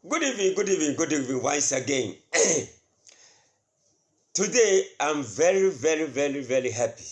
Good evening once again. Today, I'm very happy.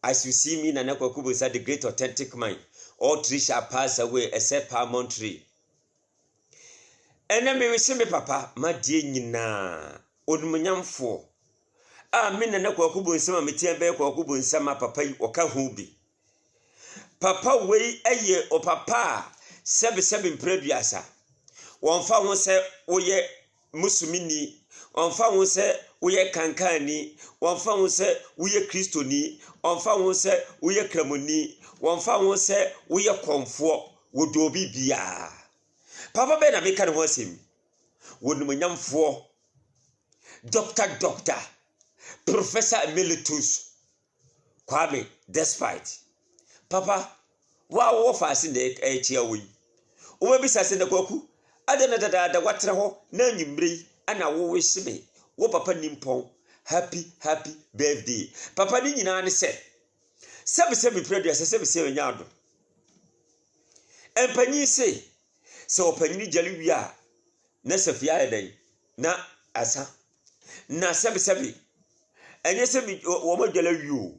As you see me, Nana Kwakubu is the great authentic mind. All trees shall pass away except palm tree. And then we see me, Papa, my dear Nina, Odmunyamfo. Me Nana Kwakubu in some Mitiabe Kwakubu in some Papa Okahubi. Papa way a year or Papa, 7 previous. Wonfa ho se woye musumini, wonfa ho se woye kankani, wonfa ho se woye kristoni, wonfa ho se woye kramoni, wonfa ho se woye konfo wodobi bia. Papa be na meka ne ho asem. Wonumnyamfo Doctor Professor Emeritus Kwame Despite. Papa wa wo fa ase na e chia wo yi. Wo be sase na kwaku adana dada watre ho na nyimbre ana wo wesime wo papa nimpon happy birthday papa ni nyina ne se sebe produce sebe nyaado empanyi se opanyini jali wia na safia edan na asa na sebe enye sebe wo modjala wio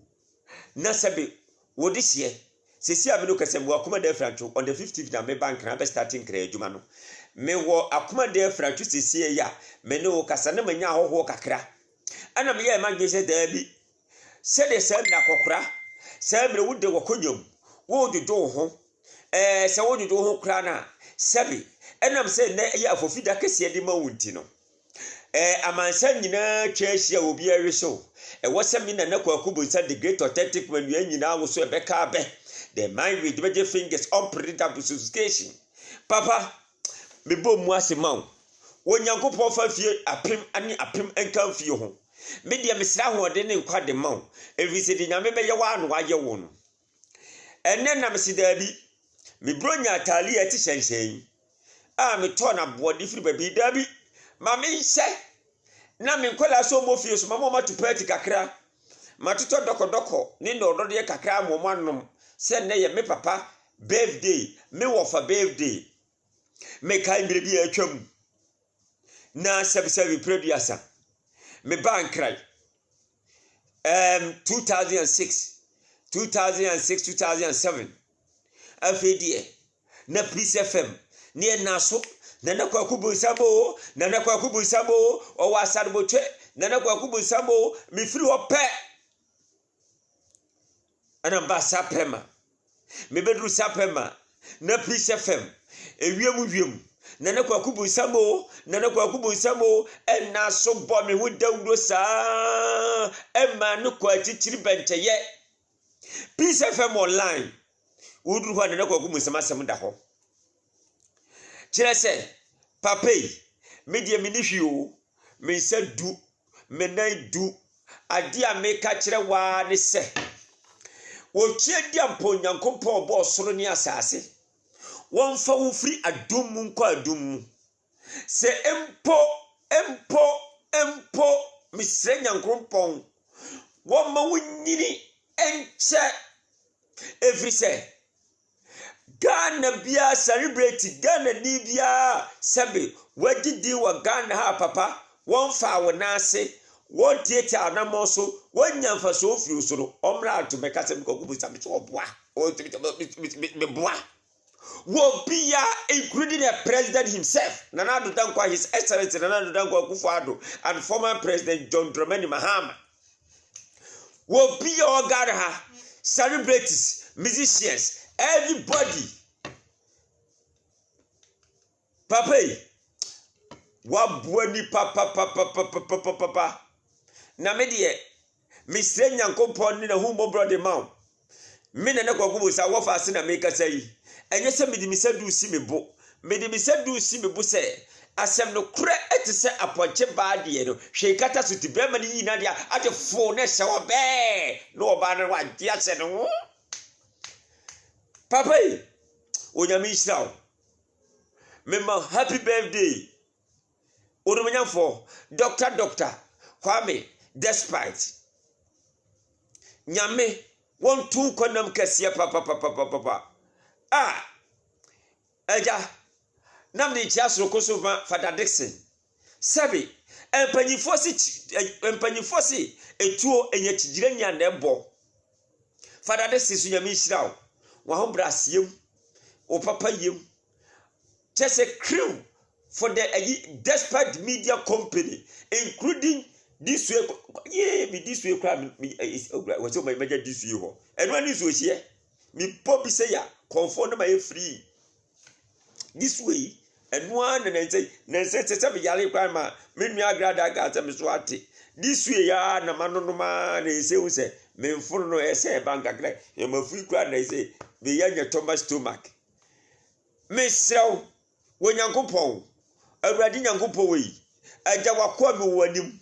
na sebe wo de hie sesi ameno kasem wo akoma da francho on the 15th na me bank na be starting kra adwuma no me wo akoma da francho sesi ya me ne wo kasa na manya ahoho kakra ana me ya imagine say da bi se de se na kokora se me wo de wakonyam wo dodo ho se wo dodo ho kra na sebi enam se na ya afofida kase de ma wunti no amansa nyina twahia obi aweso wo se me na Kwakubu say the great authentic man nyina wo so e beka be the mind with the fingers unpredictable sophistication. Papa, me bo mu asemaw. Wonyankopon fa fie apem enkan fie ho. Me de mesra ho de ne nkwa de maw. Evise de nyame be ye wa no aye wo no. Enne na me sida bi. Me bronya atali ati hyenhyen. Me to na body firi babi da bi. Ma me hye. Na me nkola so mo fie so ma mo to party kakra. Matoto doko ni ndo odo de kakra mo manom. Say na ye me papa birthday me wo for birthday me kan bi atwam na sebe producer me bank cry 2007 afedie na Peace FM ne na so na Kwakubu sabo o wa sadbotwe na Kwakubu sabo me firi wo pe ana ba sapema me bedru sapema na Peace FM ewiem na Kwakubu samo na so bo me hu dawuro saa ema no kwa chichiri bencheye Peace FM online udru ho na Kwakubu samasem da ho kire se papai me die me nihwio me sadu me nan du ade a me ka kire wa ne se wo tie diampo nyankopon bo soro ni asase won fa wo firi adom mu nko adom mu se empo misre nyankopon wo ma wonyini enche every say Ghana bia celebrate Ghana ni bia sabe wagidi wa Ghana ha papa won fa wo na ase won tieti anamo so wanyamfa so ofiri usoro omra to meka se Kwakubu sami so boa o me boa wo bia including the president himself Nana Addo Dankwa his excellency Nana Addo Dankwa Akufo-Addo and former president John Dramani Mahama wo bia o Ghana ha celebrities musicians everybody papa wabuani papa na me de Mr. Nyankopon ni na humbo brother man me na Kwakubu sa wo fa ase na me kasa yi enye se me de mi sadu si me bo se asem no kure etise aponche baade no hwe kata so ti brema ni na dia ate fo na hye wo be no oba na wa dia se no papa onyame israel me ma happy birthday Odumnyamfo Doctor Kwame Despite nyame won tu konam kase papa eja nam ne chia soro koso ma Father Dixon sabi empanyifo si etuo enye chigire nya na ebo Father Dixon so nyame hira wo ho brasiem o papa yem just a crew for the Despite Media Company, including this way. Yeah, me this way. What's my major this way? And when this was here, me poppy say ya conform my free this way. And one and I say, Nancy, yellow grandma, me agrada got a miswati. This way, ya, na man, they say, me full no essay, bank, I'm a free crowd, they say, the young Thomas stomach. Miss Sell, when Yankopon. Awurade Nyankopɔ wei agya wakɔ me wanim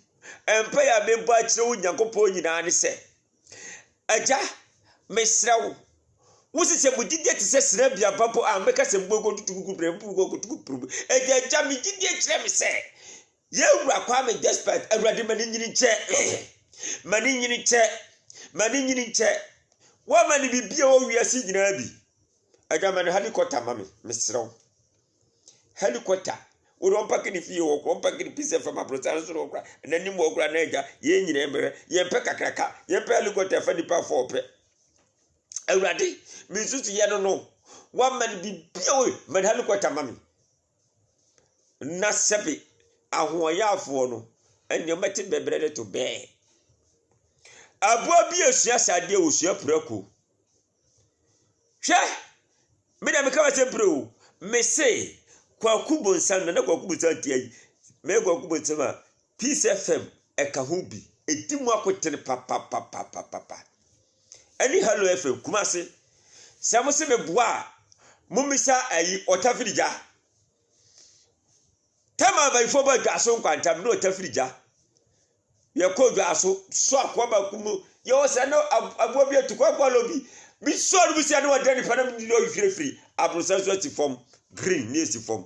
empa ya me ba kire wo Nyankopɔ nyina ne sɛ agya mesrɛ wo sise mudidi te sɛ sra bia papo a meka sɛ mbogo tutuku brempu agya me didi kire me sɛ ye wura kwa me Despite awurade mani nyini nkyɛ wa mani bibia wo wiase nyina bi agya mani helicopter mame mesrɛ wo helicopter we don't pack any fee or one pack in piece from a process or and then more granaga, ye in ember, ye pekka cracker, ye pay look at a funny power for pet. Already, Mrs. Yano, one man be pure, man, hello, what a mammy. Not sappy, a wire for no, and you might be better to bear. A boy be a yes idea was your proco. Sure, Madame Cavas Bro, may say. Kwa kubo nsam na kwa kubo tantie me kwa kubo nsam Peace FM eka ho bi edimu akotene papa ani Hello FM Kumase samose meboa mumisa ayi otafirija tema ba ifo ba gaso nkwanta no otafirija ye ko gaso so akoba kumu ye wo se no abo bi atukwa kwalobi bi so no bi se no wadani panam ni lo free abrosanso ti form green nesi form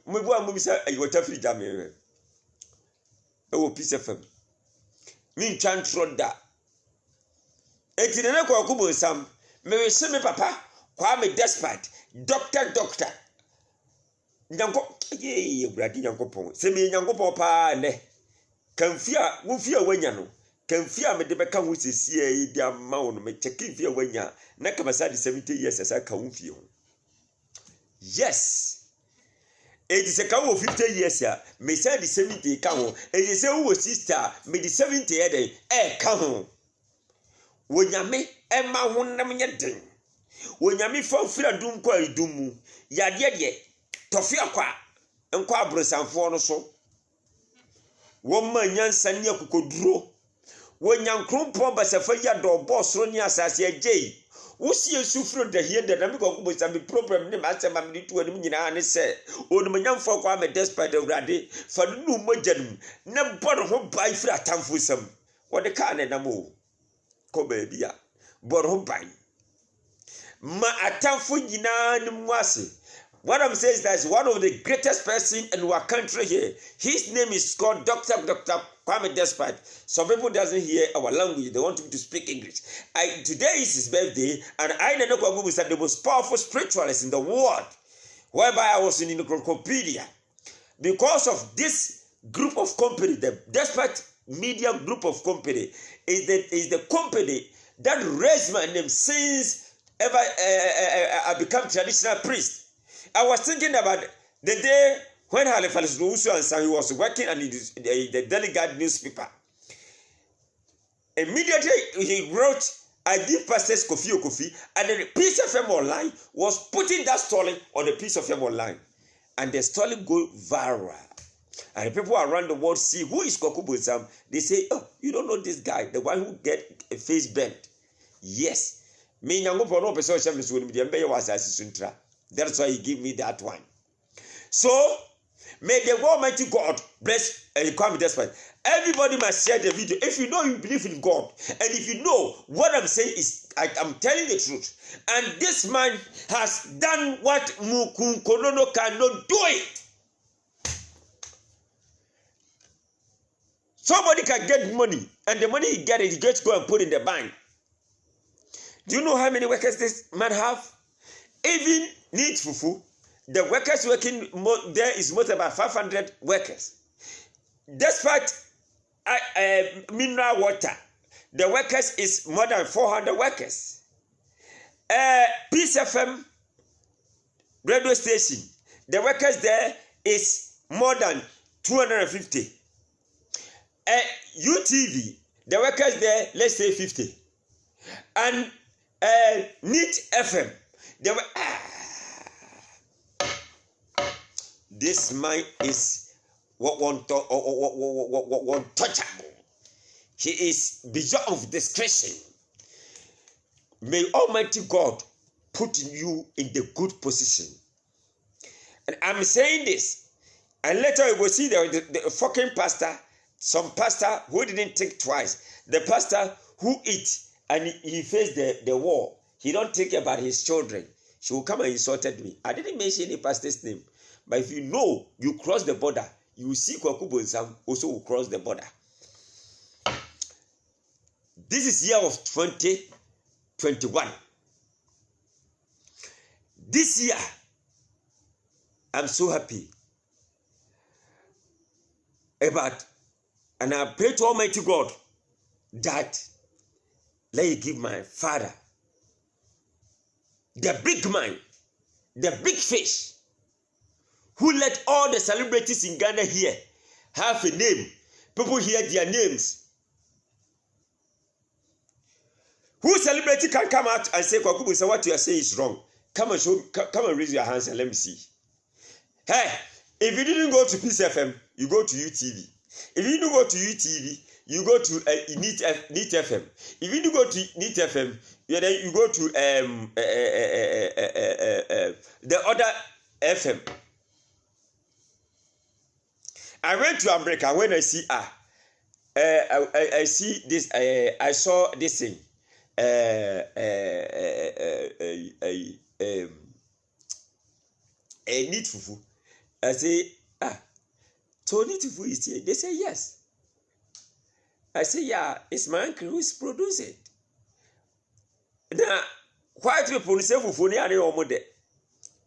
mbo amubisa ayota free jam e wo Peace FM mi ntwan troda etine na kwa kubo sam me se me papa kwa me Despite doctor nyanko ye bradi nyanko pon se me nyanko pon pa ne kanfia wo fia wanya no kanfia me de beka ho sesie yi dia ma wo no me cheki fia wanya na kamasa de 70 years asa ka wo fia ho. Yes. It is a cow of 50 years, me say the 70 cow. It is a who sister, me the 70 day, cow. When ya me, Emma won na me den. When ya me from Fira dum kwa idumu, ya de tofia kwa, nkwa abrosanfo no so. Woman nyansa ne akukoduro. When yankrompon basafa ya do boss ro ni asase agye. Wosi esufro da hie da me ko kubo sabe problem ne ma asema me tu anim nyina ne se onum nyamfo kwa me Despite awurade fa nu mojanum ne bodo ho bai fira tamfo sam wode ka ne nam o ko ba bia bodo ho bai ma atamfo nyina ne mu ase. What I'm saying is that one of the greatest person in our country here. His name is called Dr. Kwame Despite. Some people doesn't hear our language. They want to speak English. Today is his birthday, and I know Kwamu is the most powerful spiritualist in the world. Whereby I was in the encyclopedia. Because of this group of company, the Despite Media Group of Company is the company that raised my name since ever I become traditional priest. I was thinking about the day when Halifax Rusu and he was working on the Delegate newspaper. Immediately he wrote, I give pastors Kofi, and then the Peace FM Online was putting that story on the Peace FM Online. And the story go viral. And the people around the world see who is Kwaku Bonsam. They say, oh, you don't know this guy, the one who get a face bent. Yes. Me nyango pono person chef so ni dem be was suntra. That's why he give me that one. So, may the Almighty God bless Kwame Despite. Everybody must share the video. If you know you believe in God, and if you know what I'm saying is, I'm telling the truth. And this man has done what Mukun Konono cannot do it. Somebody can get money, and the money he gets, he gets to go and put in the bank. Do you know how many workers this man have? Even need fufu, the workers working there is more than about 500 workers. Despite mineral water, the workers is more than 400 workers. Peace FM radio station, the workers there is more than 250. UTV, the workers there, let's say 50. And NIT FM, they were this man is untouchable. He is beyond of discretion. May Almighty God put you in the good position. And I'm saying this, and later you will see the fucking pastor, some pastor who didn't think twice, the pastor who eat and he faced the war. He don't think about his children. She will come and insulted me. I didn't mention any pastor's name. But if you know you cross the border, you will see Kwaku Bonsam also will cross the border. This is year of 2021. This year, I'm so happy about, and I pray to Almighty God that let you give my father the big man, the big fish, who let all the celebrities in Ghana here have a name. People hear their names. Who celebrity can come out and say, Kwaku Bonsam, what you are saying is wrong. Come and raise your hands and let me see. Hey, if you didn't go to Peace FM, you go to UTV. If you didn't go to UTV, you go to NIT FM. If you didn't go to NIT FM, then you go to the other FM. I went to America. When I see I see this. I saw this thing. A NIT Fufu. I say, so NIT Fufu is here. They say yes. I say, yeah, it's my uncle who is producing. Now, white people say Fufu ni ane omode.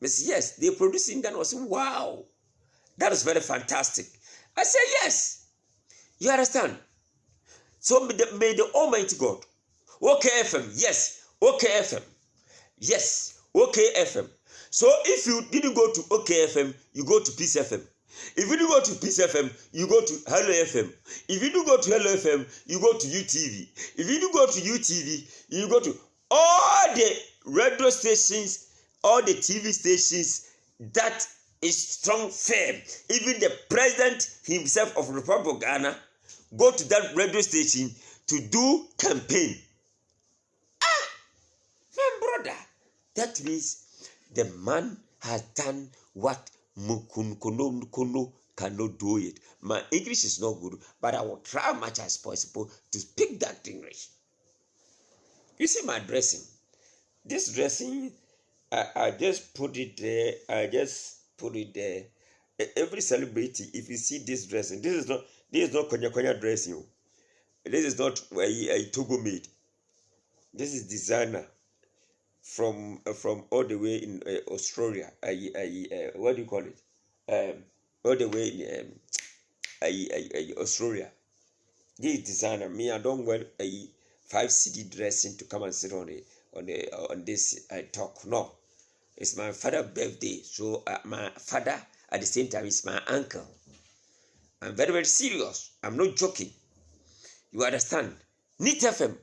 I say yes, they producing that. I say, wow, that is very fantastic. I say yes. You understand? So may the Almighty God. OK FM, yes. OK FM, yes. OK FM. So if you didn't go to OK FM, you go to Peace FM. If you didn't go to Peace FM, you go to Hello FM. If you didn't go to Hello FM, you go to UTV. If you didn't go to UTV, you go to all the radio stations, all the TV stations that is strong firm. Even the president himself of Republic of Ghana go to that radio station to do campaign. My brother, that means the man has done what Mukunkono cannot do it. My English is not good, but I will try as much as possible to speak that English. You see my dressing. This dressing, I just put it there. I just put it there. Every celebrity, if you see this dressing, this is not Konya dressing. This is not a Togo made. This is designer from all the way in Australia. What do you call it? All the way in Australia. This designer, me, I don't wear a 5 CD dressing to come and sit on this talk. No, it's my father's birthday, so my father at the same time is my uncle. I'm very, very serious. I'm not joking. You understand? NIT FM.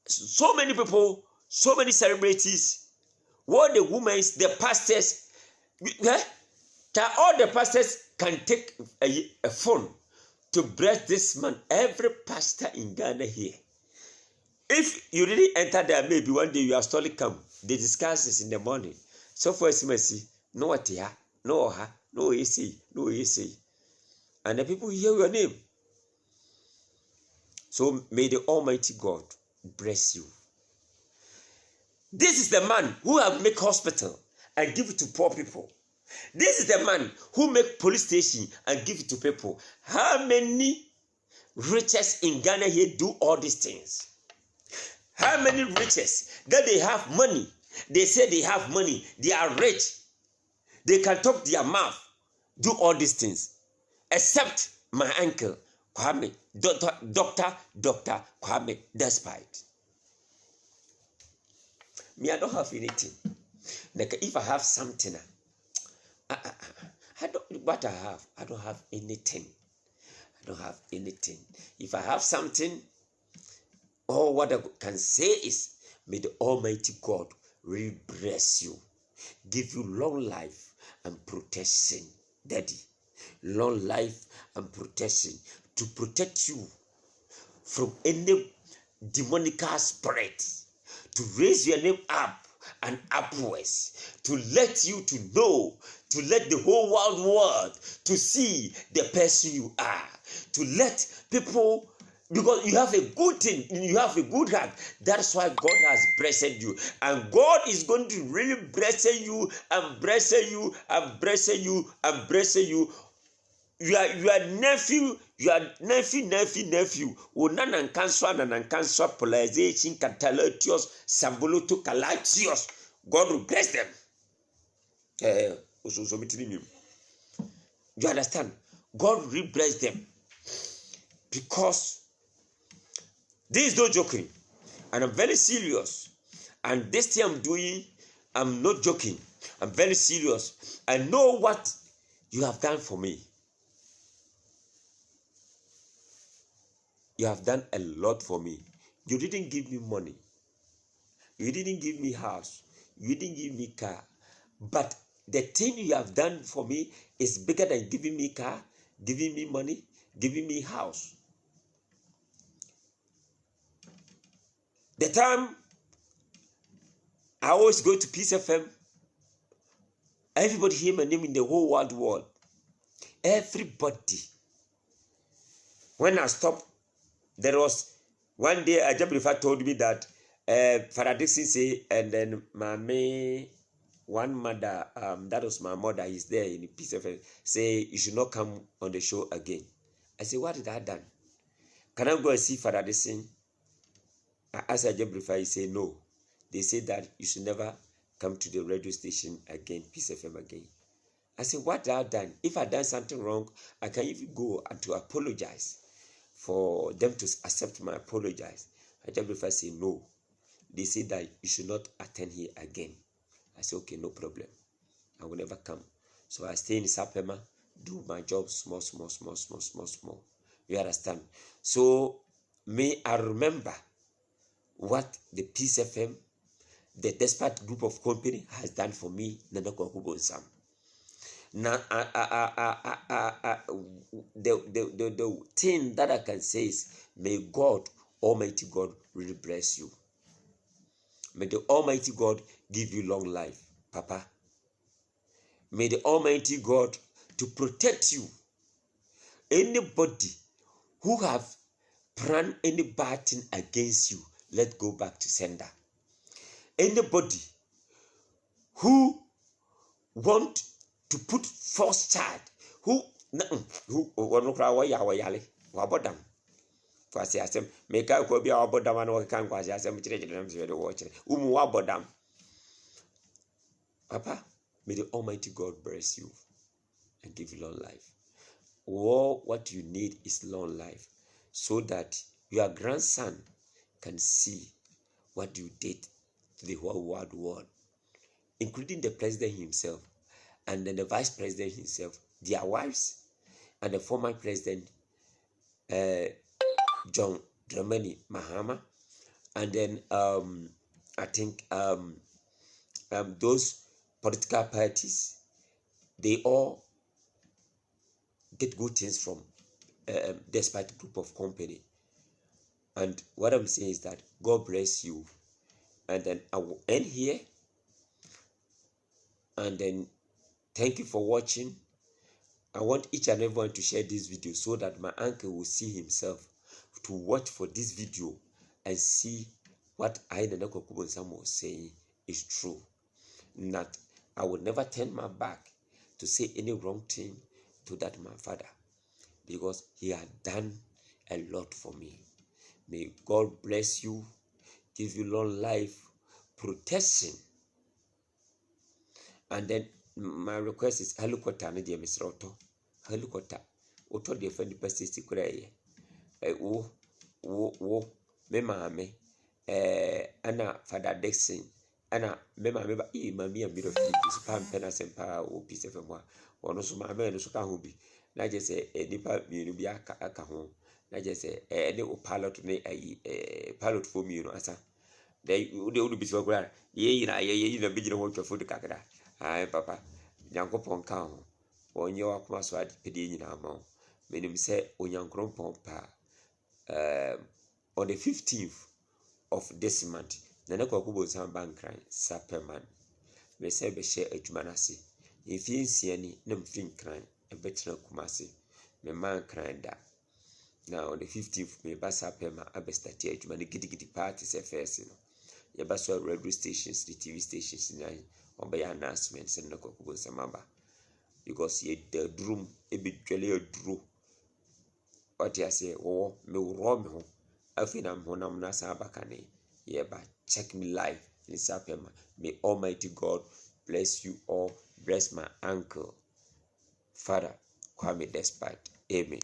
So many people, so many celebrities, all the women, the pastors, that all the pastors can take a phone to bless this man. Every pastor in Ghana here. If you really enter there, maybe one day you are slowly come. They discuss this in the morning. So for mercy, no what here, no ha, no easy, no easy. And the people hear your name. So may the Almighty God bless you. This is the man who have make hospital and give it to poor people. This is the man who make police station and give it to people. How many riches in Ghana here do all these things? How many riches that they have money? They say they have money. They are rich. They can talk their mouth, do all these things, except my uncle, Kwame, Dr. Kwame, despite. Me, I don't have anything. Like if I have something, I don't, what I don't have anything. I don't have anything. If I have something, all what I can say is, may the Almighty God really bless you, give you long life and protection, Daddy. Long life and protection to protect you from any demonic spirit, to raise your name up and upwards, to let you to know, to let the whole world to see the person you are, to let people, because you have a good thing, you have a good heart. That's why God has blessed you, and God is going to really bless you and bless you and bless you and bless you. Your nephew, Unanankanswa polarization, catalatios, Samboloto, calatios. God will bless them. You understand? God will bless them. Because this is no joking. And I'm very serious. And this thing I'm doing, I'm not joking. I'm very serious. I know what you have done for me. You have done a lot for me. You didn't give me money. You didn't give me house. You didn't give me car. But the thing you have done for me is bigger than giving me car, giving me money, giving me house. The time I always go to Peace FM, everybody hear my name in the whole world. Everybody. When I stopped, there was one day a Jabrifa told me that Father Dixon say, and then one mother, that was my mother, is there in the Peace FM, say you should not come on the show again. I said, what did I done? Can I go and see Father Dixon? I asked a Jabrifa, he said no. They said that you should never come to the radio station again, Peace FM again. I said, what have I done? If I done something wrong, I can even go and to apologize for them to accept my apologize. I just say no. They say that you should not attend here again. I said, okay, no problem. I will never come. So I stay in Sapema, do my job small. You understand? So I remember what the Peace FM, the Despot Group of Company has done for me, Nana Kwakubo Sam. Now, the thing that I can say is, may God, Almighty God, really bless you. May the Almighty God give you long life, Papa. May the Almighty God to protect you. Anybody who have planned any bad thing against you, let go back to sender. Anybody who want to put false charge, who wabodam kwasi asem meka ko bia wabodam an kan kwasi asem chire de watch wabodam. Papa, may the Almighty God bless you and give you long life. All what you need is long life, so that your grandson can see what you did to the whole world, including the president himself, and then the vice president himself, their wives, and the former president, John Dramani Mahama, and then I think those political parties, they all get good things from Despite Group of Company. And what I'm saying is that God bless you. And then I will end here. And then thank you for watching. I want each and everyone to share this video so that my uncle will see himself to watch for this video and see what I, Nana Kwakubo Nsam, was saying is true. That I will never turn my back to say any wrong thing to that my father, because he had done a lot for me. May God bless you, give you long life, protection, and then my request is helicopter ne deɛ mesrɛ wotɔ helicopter wotɔ deɛ fa nipa sisi kora ɛyɛ wo me maame ana Father Dixon ana me maame ba mami a mira fi so pam pena sempa o pise fe mo ɔno so maame no so ka ho bi na je sɛ nipa mienu bi aka ho na je sɛ ne o pilot ne pilot for mienu asa dai wo bi so kora ye yina bi gina ho twafo de kakra ai papa nyankopɔn ka ho onye wakoma so ade pede nyina ma wo menim sɛ onyankopɔn pa on the 15th of this month na ne kwakubo san bankran saperman me say be share adwuma na se efie nsia ni na mfiri nkran e betena kumase me man kran da na on the 15th me ba saperman abestati adwuma ne gidigidi party se first no ye ba so radio stations the TV stations na obeya announcement se ne kwakubo samaba because ye the drum e be twele aduro what you say wo me wo me ho afina honam na sa bakane yeba check me live in Sapema. May Almighty God bless you all. Bless my uncle, Father Kwame Despite. Amen.